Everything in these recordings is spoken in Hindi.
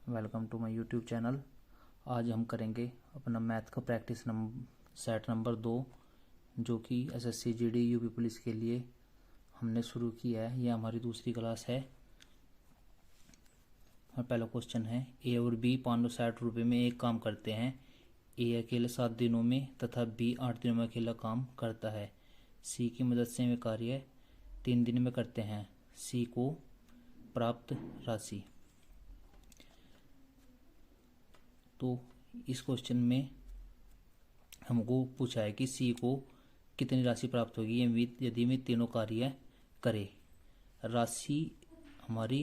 Welcome to my YouTube channel. आज हम करेंगे अपना मैथ का प्रैक्टिस सेट नंबर 2, जो कि एसएससी जीडी यूपी पुलिस के लिए हमने शुरू किया है। यह हमारी दूसरी क्लास है और पहला क्वेश्चन है, ए और बी 560 रुपये में एक काम करते हैं। ए अकेले 7 दिनों में तथा बी 8 दिनों में अकेला काम करता है। सी की मदद से वे कार्य 3 दिन में करते हैं। सी को प्राप्त राशि। तो इस क्वेश्चन में हमको पूछा है कि सी को कितनी राशि प्राप्त होगी यदि में तीनों कार्य करे। राशि हमारी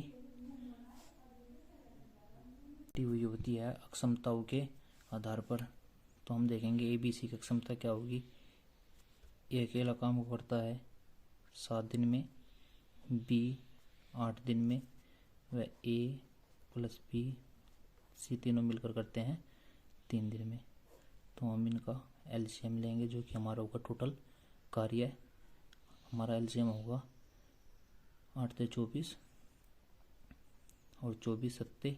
दी हुई होती है अक्षमताओं के आधार पर। तो हम देखेंगे ए बी सी की अक्षमता क्या होगी। ए अकेला काम करता है 7 दिन में, बी 8 दिन में, व ए प्लस बी सी तीनों मिलकर करते हैं 3 दिन में। तो हम इनका एलसीएम लेंगे, जो कि हमारा होगा टोटल कार्य। हमारा एलसीएम होगा 8 से 24 और 24 सत्ते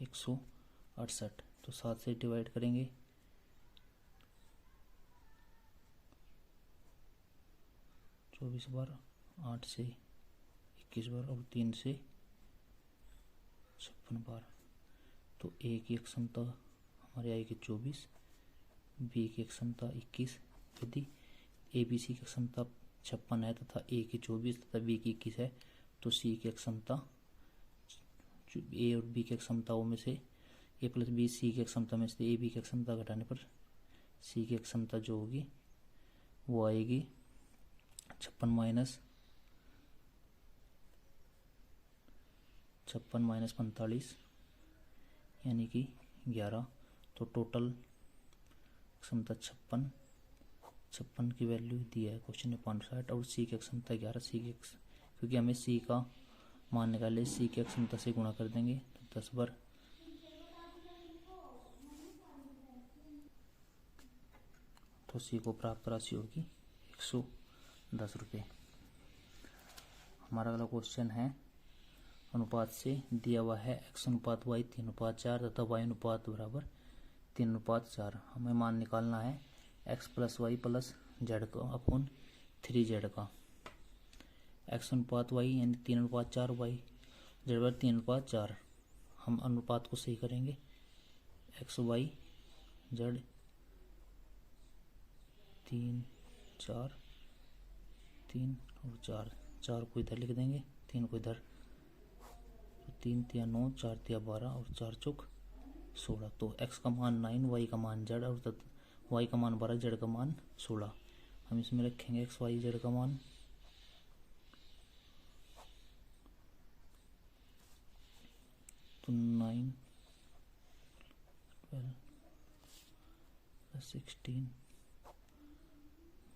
168। तो 7 से डिवाइड करेंगे, 24 बार, 8 से 21 बार और 3 से 56 बार। तो ए की अक्षमता हमारी आएगी 24, बी की अक्षमता 21। यदि ए बी सी की अक्षमता 56 है तथा ए की 24 तथा बी की 21 है, तो सी की अक्षमता ए और बी की अक्षमताओं में से ए प्लस बी सी की अक्षमता में से ए बी की अक्षमता घटाने पर सी की अक्षमता जो होगी वो आएगी 56 माइनस 45 यानी कि 11। तो टोटल क्षमता 56 की वैल्यू दी है क्वेश्चन में 560 और सी की क्षमता 11। क्योंकि हमें सी का मान निकाले, सी की क्षमता से गुणा कर देंगे तो 10 बार। तो सी को प्राप्त राशि होगी 110 रुपये। हमारा अगला क्वेश्चन है, अनुपात से दिया हुआ है x अनुपात y 3:4 तथा y अनुपात बराबर 3:4। हमें मान निकालना है x plus Y plus Z का अपॉन 3z का। x अनुपात y यानी 3:4, y जेड बराबर 3:4। हम अनुपात को सही करेंगे, x y जेड 3 4 3 और 4 को इधर लिख देंगे, 3 को इधर। 3 तिया 9, 4 तिया 12 और 4 चौक 16। तो x का मान 9, y का मान z और y का मान 12, z का मान 16। हम इसमें रखेंगे x y z का मान। तो 9 12 16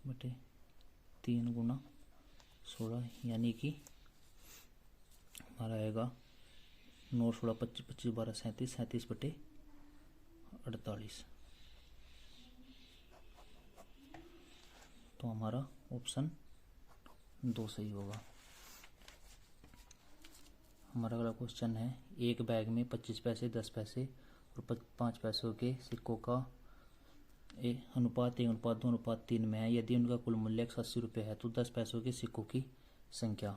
बटे 3 गुना 16 यानी कि हमारा आएगा 9 16 25 25 12 37 37 बटे 48। तो हमारा ऑप्शन 2 सही होगा। हमारा अगला क्वेश्चन है, एक बैग में 25 पैसे 10 पैसे और 5 पैसों के सिक्कों का अनुपात 1:2:3 में है। यदि उनका कुल मूल्य 180 रुपये है तो 10 पैसों के सिक्कों की संख्या।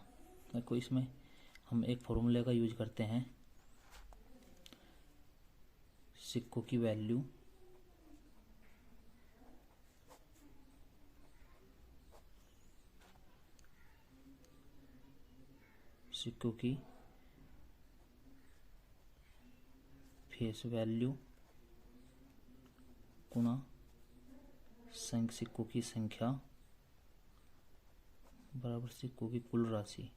देखो, इसमें हम एक फॉर्मूले का यूज करते हैं। सिक्कों की वैल्यू सिक्कों की फेस वैल्यू गुणा सिक्कों की संख्या बराबर सिक्कों की कुल राशि।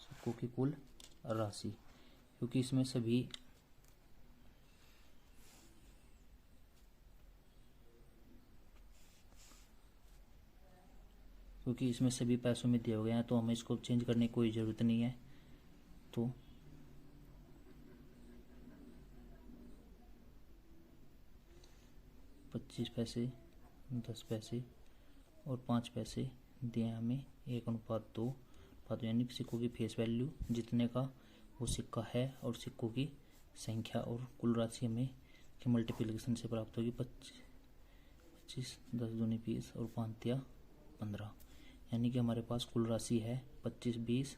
सिक्कों की कुल राशि, क्योंकि इसमें सभी पैसों में दिए गए हैं, तो हमें इसको चेंज करने की कोई ज़रूरत नहीं है। तो 25 पैसे 10 पैसे और 5 पैसे दिए हैं हमें 1:2 यानी सिक्कों की फेस वैल्यू जितने का वो सिक्का है और सिक्कों की संख्या और कुल राशि हमें के मल्टीप्लिकेशन से प्राप्त होगी 25, 10 दूनी 20 और 5 तिया 15, यानी कि हमारे पास कुल राशि है 25, 20,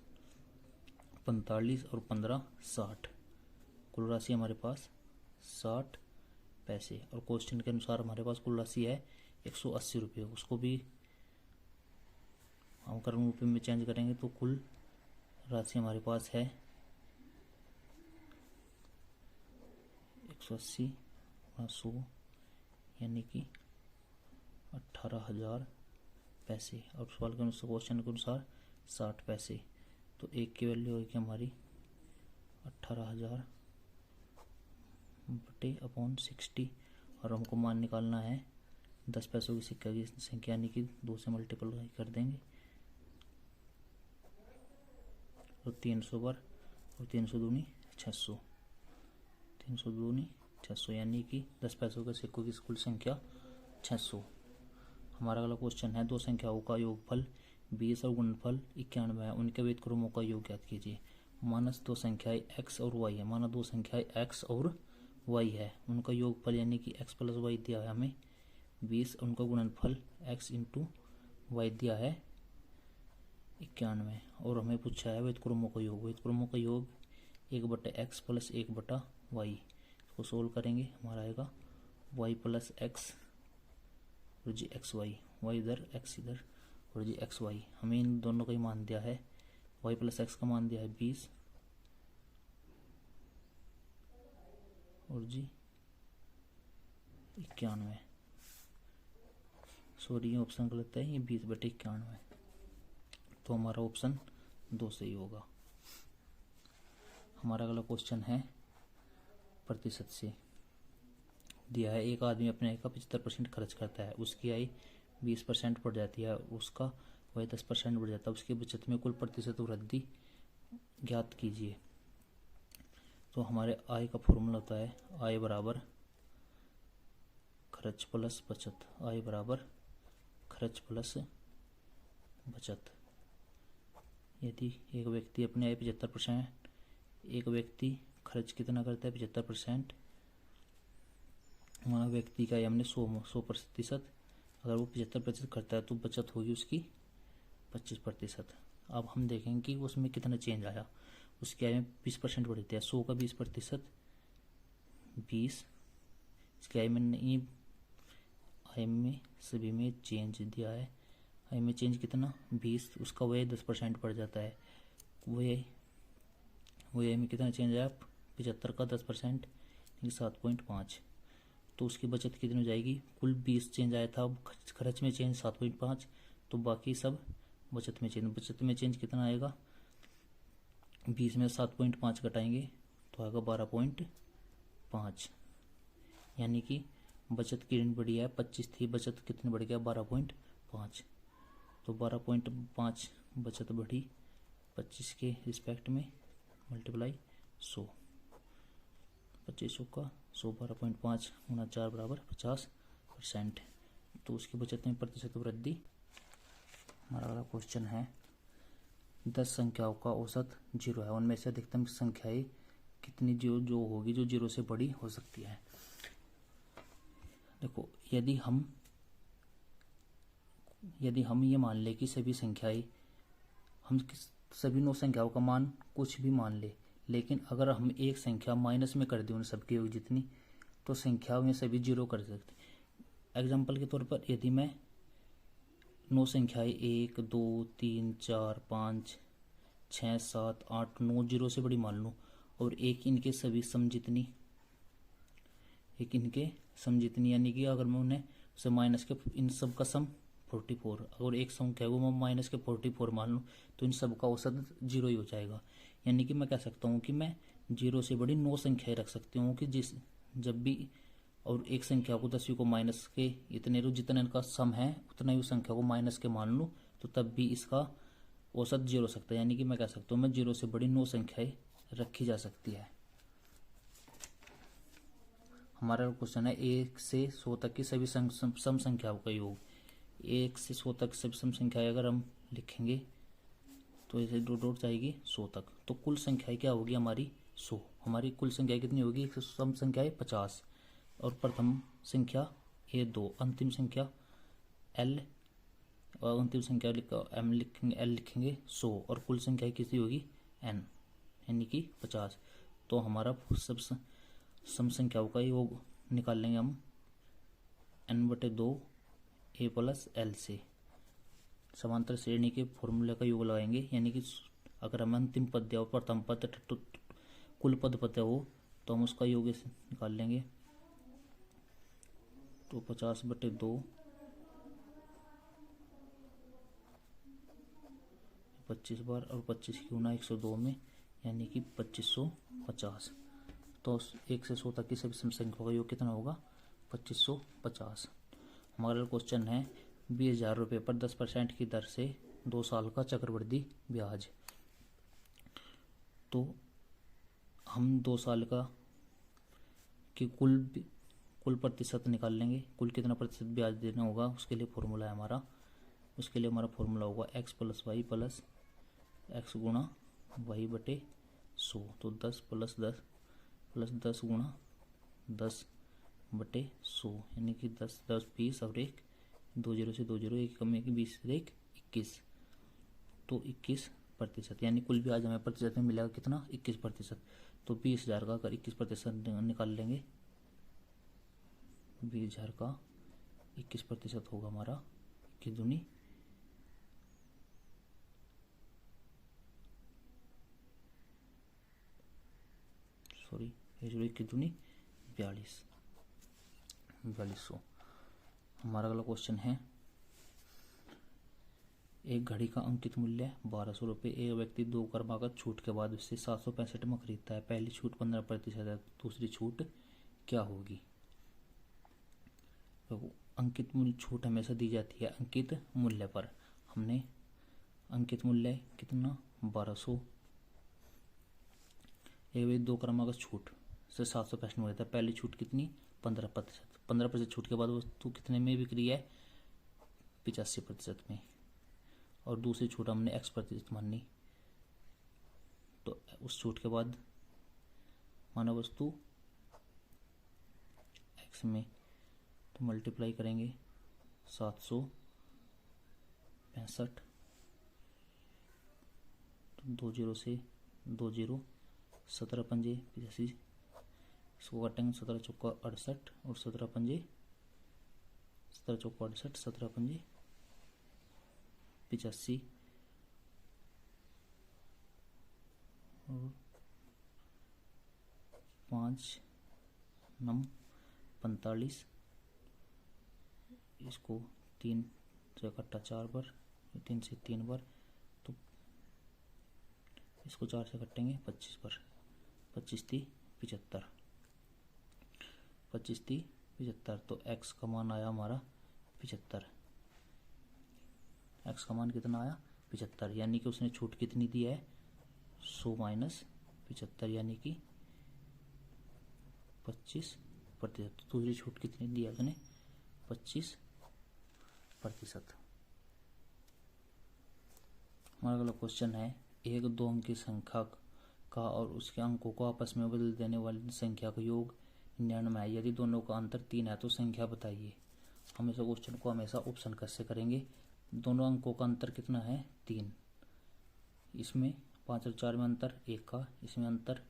45 और 15 60। कुल राशि हमारे पास 60 पैसे और क्वेश्चन के अनुसार हमारे पास कुल राशि है 180 रुपये। उसको भी हम करोड़ रुपये में चेंज करेंगे तो कुल राशि हमारे पास है 180 × 100 यानी कि 18,000 पैसे। और सवाल के अनुसार क्वेश्चन के अनुसार 60 पैसे, तो एक की वैल्यू होगी हमारी 18,000 बटे अपॉन 60 और हमको मान निकालना है 10 पैसों की सिक्का की संख्या यानी कि 2 से मल्टीप्लाई कर देंगे तो 300 बार और 300 दूनी 600, 300 दूनी 600 यानी कि 10 पैसों के सिक्कों की कुल संख्या 600। हमारा अगला क्वेश्चन है दो संख्याओं का योगफल 20 और गुणनफल 91 है, उनके व्युत्क्रमों का योग ज्ञात कीजिए। मानस दो संख्याएं x और y है, माना दो संख्याएं x और y है, उनका योगफल यानी कि x + y दिया है हमें 20, उनका गुणनफल x × y दिया है 91 और हमें पूछा है व्युत्क्रमों का योग। व्युत्क्रमों का योग 1/x + 1/y, इसको सोल्व करेंगे हमारा आएगा y + x और जी xy, y इधर x इधर और जी xy। हमें इन दोनों का ही मान दिया है, y + x का मान दिया है 20 और जी 91, सॉरी ये ऑप्शन गलत है, ये 20/91, तो हमारा ऑप्शन 2 सही होगा। हमारा अगला क्वेश्चन है प्रतिशत से दिया है। एक आदमी अपने आय का 75% खर्च करता है, उसकी आय 20% बढ़ जाती है, उसका वह 10% बढ़ जाता है, उसकी बचत में कुल प्रतिशत वृद्धि ज्ञात कीजिए। तो हमारे आय का फॉर्मूला होता है आय बराबर खर्च प्लस बचत, आय बराबर खर्च प्लस बचत। यदि एक व्यक्ति अपने आय 75%, एक व्यक्ति खर्च कितना करता है 75%, हमारा व्यक्ति का हमने 100%, अगर वो 75% करता है तो बचत होगी उसकी 25%। अब हम देखेंगे कि उसमें कितना चेंज आया। उसकी आय में 20% बढ़ी थी, 100 का 20% 20, इसकी आय में नहीं, आय में सभी में चेंज दिया है, आय में चेंज कितना 20, उसका वह 10% बढ़ जाता है, वह आय में कितना चेंज आया 75 का 10% 7.5, तो उसकी बचत कितनी हो जाएगी, कुल 20 चेंज आया था, खर्च में चेंज 7.5, तो बाकी सब बचत में चेंज कितना आएगा, 20 में 7.5 घटाएंगे तो आएगा 12.5, यानी कि बचत कितनी बढ़ी है 25 थी, बचत कितनी बढ़ गया 12.5, तो 12.5 बचत बढ़ी 25 के रिस्पेक्ट में मल्टीप्लाई 100, 2500 का 100 12.5 × 4 बराबर 50%, तो उसकी बचत में प्रतिशत वृद्धि। हमारा अगला क्वेश्चन है 10 संख्याओं का औसत 0 है, उनमें से अधिकतम संख्याएं कितनी जो होगी जो 0 से बड़ी हो सकती है। देखो यदि हम ये मान ले कि सभी संख्याएं, हम सभी 9 संख्याओं का मान कुछ भी मान ले, लेकिन अगर हम एक संख्या माइनस में कर दें उन सबके योग जितनी, तो संख्याओं में सभी 0 कर सकते। एग्जाम्पल के तौर पर यदि मैं 9 संख्याएं 1 2 3 4 5 6 7 8 9 0 से बड़ी मान लूँ और एक इनके सम जितनी, यानी कि अगर मैं उन्हें उसे माइनस के इन सब का सम 44, अगर एक संख्या को मैं माइनस के 44 मान लूँ तो इन सब का औसत 0 ही हो जाएगा। यानी कि मैं कह सकता हूँ कि मैं 0 से बड़ी 9 संख्याएं रख सकती हूँ कि जब भी और एक संख्या को 10वीं को माइनस के इतने जितना इनका सम है उतना ही उस संख्या को माइनस के मान लूँ तो तब भी इसका औसत 0 हो सकता है। यानी कि मैं कह सकता हूँ मैं 0 से बड़ी 9 संख्याएं रखी जा सकती है। हमारा क्वेश्चन है 1 से 100 तक की सभी सम संख्याओं का योग। 1 से 100 तक सभी सम संख्याएं अगर हम लिखेंगे तो ऐसे डॉट डॉट जाएगी 100 तक। तो कुल संख्याएं क्या होगी हमारी 100। हमारी कुल संख्या कितनी होगी, एक से सम संख्याएं 50 और प्रथम संख्या A2, अंतिम संख्या L और अंतिम संख्या M लिखेंगे, L लिखेंगे 100 और कुल संख्या कितनी होगी N यानी कि 50। तो हमारा सब सम संख्याओं का योग निकाल लेंगे हम N/2 A प्लस L से। समांतर श्रेणी के फॉर्मूले का योग लगाएंगे, यानी कि अगर हम अंतिम पद या प्रथम पद तो कुल पद पता हो तो हम उसका योग निकाल लेंगे। तो 50/2 25 बार और 25 की गुना 102 में यानी कि 2550। तो 1 से 100 तक की सभी सम संख्याओं का योग कितना होगा 2550। हमारा क्वेश्चन है 20,000 रुपये पर 10% की दर से 2 साल का चक्रवृद्धि ब्याज। तो हम 2 साल का कि कुल प्रतिशत निकाल लेंगे, कुल कितना प्रतिशत ब्याज देना होगा उसके लिए फॉर्मूला है हमारा। उसके लिए हमारा फॉर्मूला होगा x plus Y plus x गुणा वाई बटे 100। तो 10 प्लस 10 प्लस 10 गुणा 10 बटे 100 यानी कि 10 10 20 और 1 2 0 से 2 0 1 कम 1 20 से 1 21। तो 21% यानी कुल ब्याज हमें प्रतिशत में मिलेगा कितना 21%। तो 20,000 का अगर 21% निकाल लेंगे, 20,000 का 21% होगा हमारा 21 दूनी 4200। हमारा अगला क्वेश्चन है एक घड़ी का अंकित मूल्य 1200 रुपये। एक व्यक्ति 2 क्रमागत छूट के बाद उससे 765 में खरीदता है। पहली छूट 15% है, दूसरी छूट क्या होगी। तो अंकित मूल्य छूट हमेशा दी जाती है अंकित मूल्य पर। हमने अंकित मूल्य कितना 1200, एक व्यक्ति 2 क्रमागत छूट से 765 में खरीदता है। पहली छूट कितनी 15%, 15% छूट के बाद वस्तु कितने में बिक्री है 85% में, और दूसरी छूट हमने x% मानी। तो उस छूट के बाद माना वस्तु x में, तो मल्टीप्लाई करेंगे 765, तो 2 0 से 2 0 17 पंजे 85, इसको काटेंगे 17 चौका 68 और 17 पंजे 17 चौका 68 17 पंजे 85 और 5 9 45। इसको 3 से इकट्ठा 4 बार, 3 से 3 बार, तो इसको 4 से काटेंगे 25 बार, 25 3 75, 25 3 75। तो x का मान आया हमारा 75। x का मान कितना आया 75, यानी कि उसने छूट कितनी दी है 100 माइनस 75 यानी कि 25%। दूसरी छूट कितनी दी है उसने 25%। हमारा अगला क्वेश्चन है एक 2 अंक की संख्या का और उसके अंकों को आपस में बदल देने वाली संख्या का योग 99 है। यदि दोनों का अंतर 3 है तो संख्या बताइए। हम इस क्वेश्चन को हमेशा ऑप्शन कैसे करेंगे। दोनों अंकों का अंतर कितना है 3, इसमें 5 और 4 में अंतर 1 का, इसमें अंतर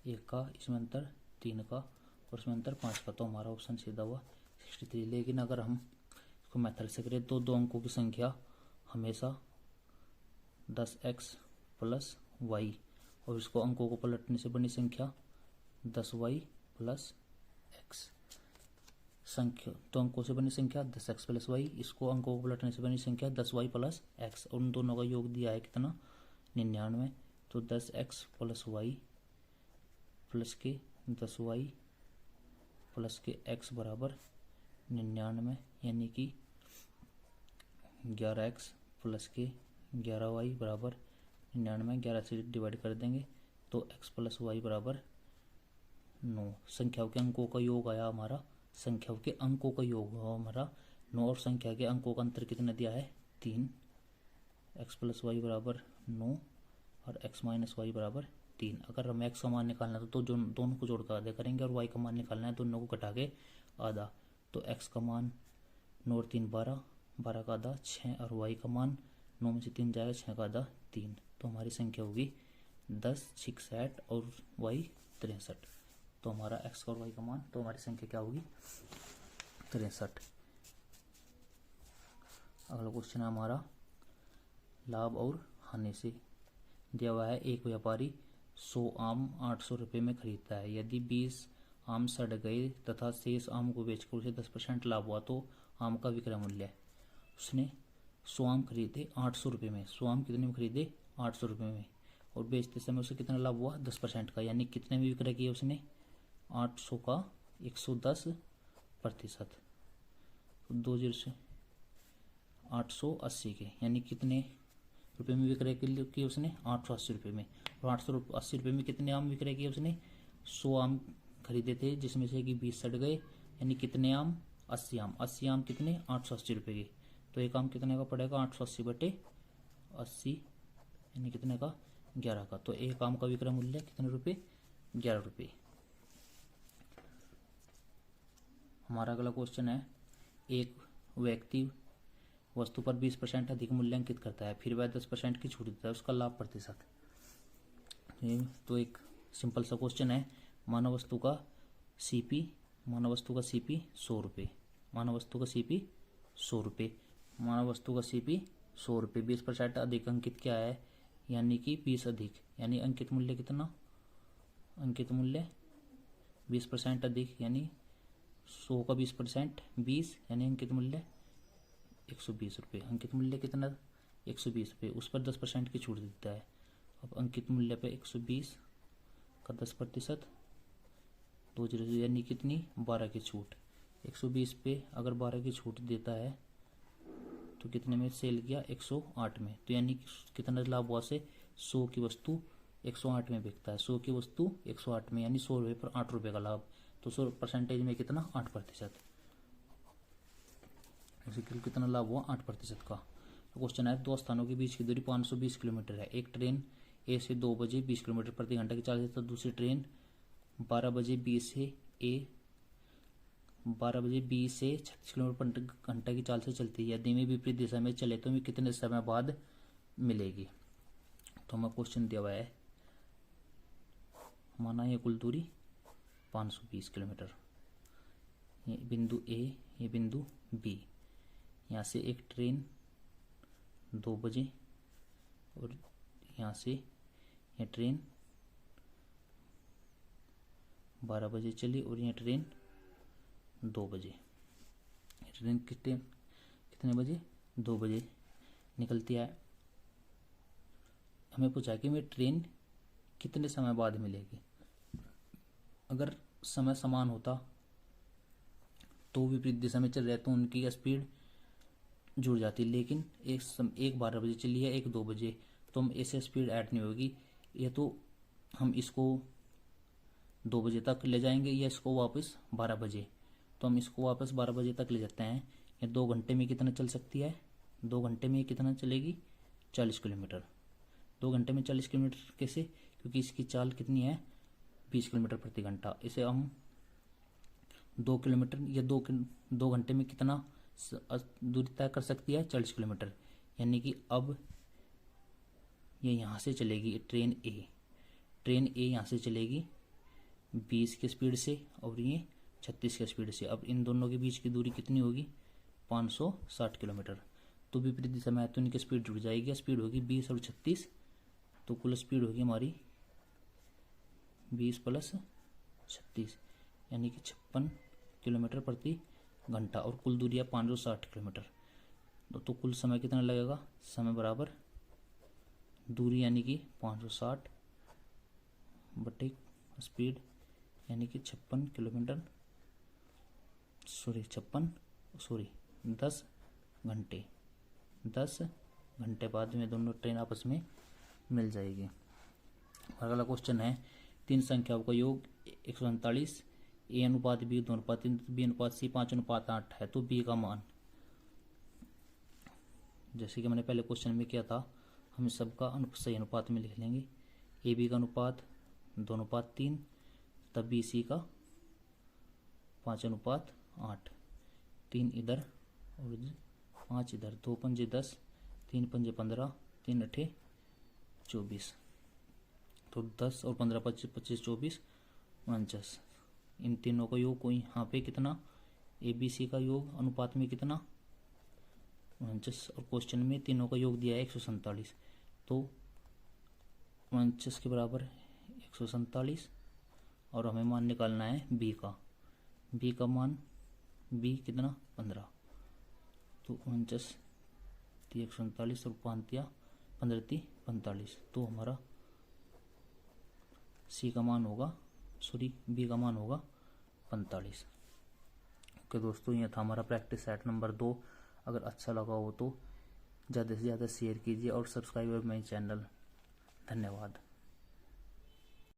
1 का, इसमें अंतर 3 का और इसमें अंतर 5 का। तो हमारा ऑप्शन सीधा हुआ 63। लेकिन अगर हम इसको मेथड से करें तो 2 अंकों की संख्या हमेशा 10x प्लस वाई, और इसको अंकों को पलटने से बनी संख्या 10y प्लस एक्स। संख्या 2 अंकों से बनी संख्या 10x प्लस वाई, इसको अंकों को पलटने से बनी संख्या 10y प्लस एक्स, और उन दोनों का योग दिया है कितना 99। तो 10x प्लस वाई प्लस के 10y प्लस के x बराबर 99, यानी कि 11x प्लस के 11y बराबर 99। 11 से डिवाइड कर देंगे तो x प्लस वाई बराबर 9। संख्याओं के अंकों का योग आया हमारा, संख्याओं के अंकों का योग हुआ हमारा 9 और संख्या के अंकों का अंतर कितना दिया है 3। x प्लस वाई बराबर 9 और x माइनस वाई बराबर 3। अगर हमें x का मान निकालना है तो जो दोनों को जोड़कर आधा करेंगे और y का मान निकालना है तो दोनों को घटा के आधा। तो x का मान 9 और 3 12, 12 का आधा 6 और y का मान 9 में से 3 जाएगा 6 का आधा 3। तो हमारी संख्या होगी 10 6 60 और y 63। तो हमारा x और y का मान, तो हमारी संख्या क्या होगी 63। अगला क्वेश्चन है हमारा लाभ और हानि से दिया हुआ है। एक व्यापारी 100 आम 800 रुपये में खरीदता है। यदि 20 आम सड़ गए तथा शेष आम को बेचकर उसे 10% लाभ हुआ तो आम का विक्रय मूल्य है। उसने 100 आम खरीदे 800 रुपये में। 100 आम कितने में खरीदे 800 रुपये में, और बेचते समय उसे कितना लाभ हुआ 10% का, यानी कितने में विक्रय किया उसने 800 का 110%। 20 से 880 के, यानी कितने रुपये में विक्रय किए उसने 880 रुपये में। और 880 रुपये में कितने आम विक्रय किए उसने 100 आम खरीदे थे जिसमें से कि 20 सड़ गए, यानी कितने आम 80 आम। 80 आम कितने 880 रुपये के। तो एक आम कितने का पड़ेगा 880 बटे 80, यानी कितने का 11 का। तो एक आम का विक्रय मूल्य कितने रुपये 11 रुपये। हमारा अगला क्वेश्चन है एक व्यक्ति वस्तु पर 20% अधिक मूल्यांकित करता है, फिर वह 10% की छूट देता है, उसका लाभ प्रतिशत। तो एक सिंपल सा क्वेश्चन है। मानव वस्तु का सीपी 100 रुपये। मानव वस्तु का सीपी 100 रुपये। मानव वस्तु का सीपी 100 रुपये। 20% अधिक अंकित क्या है, यानी कि 20 अधिक, यानी अंकित मूल्य कितना, अंकित मूल्य 20% अधिक, यानी 100 का 20% 20, यानी अंकित मूल्य 120 रुपये। अंकित मूल्य कितना 120 रुपये, उस पर 10% की छूट देता है। अब अंकित मूल्य पे 120 का 10%, 20, यानी कितनी 12 की छूट। 120 पे अगर 12 की छूट देता है तो कितने में सेल किया 108 में। तो यानी कितना लाभ हुआ से 100 की वस्तु 108 में बिकता है। 100 की वस्तु 108 में, यानी 100 रुपये पर 8 रुपये का लाभ। तो 100% में कितना 8%। कितना लाभ हुआ 8% का। तो क्वेश्चन है दो स्थानों के बीच की दूरी 520 किलोमीटर है। एक ट्रेन ए से 2 बजे 20 किलोमीटर प्रति घंटा की चाल से, तो दूसरी ट्रेन 12 बजे 20 से 36 किलोमीटर प्रति घंटा की चाल से चलती है। यदि में विपरीत दिशा में चले तो हमें कितने समय बाद मिलेगी। तो हमें क्वेश्चन दिया हुआ है, माना ये कुल दूरी 520 किलोमीटर। ये बिंदु ए, ये बिंदु बी। यहाँ से एक ट्रेन 2 बजे और यहाँ से यह ट्रेन 12 बजे चली और यह ट्रेन 2 बजे। ट्रेन कितने बजे 2 बजे निकलती है। हमें पूछा कि मैं ट्रेन कितने समय बाद मिलेगी। अगर समय समान होता तो विपरीत दिशा में चल रहे तो उनकी स्पीड जुड़ जाती, लेकिन एक 12 बजे चली है, एक 2 बजे, तो हम ऐसे स्पीड ऐड नहीं होगी। ये तो हम इसको 2 बजे तक ले जाएंगे या इसको वापस 12 बजे, तो हम इसको वापस 12 बजे तक ले जाते हैं। ये 2 घंटे में कितना चल सकती है, 2 घंटे में कितना चलेगी 40 किलोमीटर। 2 घंटे में 40 किलोमीटर कैसे, क्योंकि इसकी चाल कितनी है 20 किलोमीटर प्रति घंटा। इसे हम 2 किलोमीटर या 2 घंटे में कितना दूरी तय कर सकती है 40 किलोमीटर। यानी कि अब ये यहाँ से चलेगी ट्रेन ए। ट्रेन ए यहाँ से चलेगी 20 की स्पीड से और ये 36 की स्पीड से। अब इन दोनों के बीच की दूरी कितनी होगी 560 किलोमीटर। तो विपरीत दिशा में है तो इनकी स्पीड जुड़ जाएगी। स्पीड होगी 20 और 36, तो कुल स्पीड होगी हमारी 20 प्लस 36, यानी कि 56 किलोमीटर प्रति घंटा। और कुल दूरी है 560 किलोमीटर। तो कुल समय कितना लगेगा, समय बराबर दूरी यानी कि 560 बटे स्पीड, यानी कि 56 किलोमीटर 10 घंटे। 10 घंटे बाद में दोनों ट्रेन आपस में मिल जाएगी। अगला क्वेश्चन है 3 संख्याओं का योग 147, A अनुपात B 2 अनुपात 3, B अनुपात C 5 अनुपात 8 है, तो B का मान जैसे कि मैंने पहले क्वेश्चन में किया था, हम सबका सही अनुपात में लिख लेंगे। ए बी का अनुपात 2:3, तब बी सी का 5:8, 3 इधर और 5 इधर, 2 पंजे 10, 3 पंजे 15, 3 अठे 24, तो 10 और 15 25 25 24 49। इन तीनों का योग कोई यहाँ पे कितना, ए बी सी का योग अनुपात में कितना 49, और क्वेश्चन में तीनों का योग दिया है 147, तो 49 के बराबर 147, और हमें मान निकालना है बी का मान, बी कितना 15, तो 49 147 और 15 45, तो हमारा सी का मान होगा, सॉरी बी का मान होगा 45। ओके दोस्तों, यह था हमारा प्रैक्टिस सेट नंबर 2। अगर अच्छा लगा हो तो ज़्यादा से ज़्यादा शेयर कीजिए और सब्सक्राइब मेरे चैनल। धन्यवाद।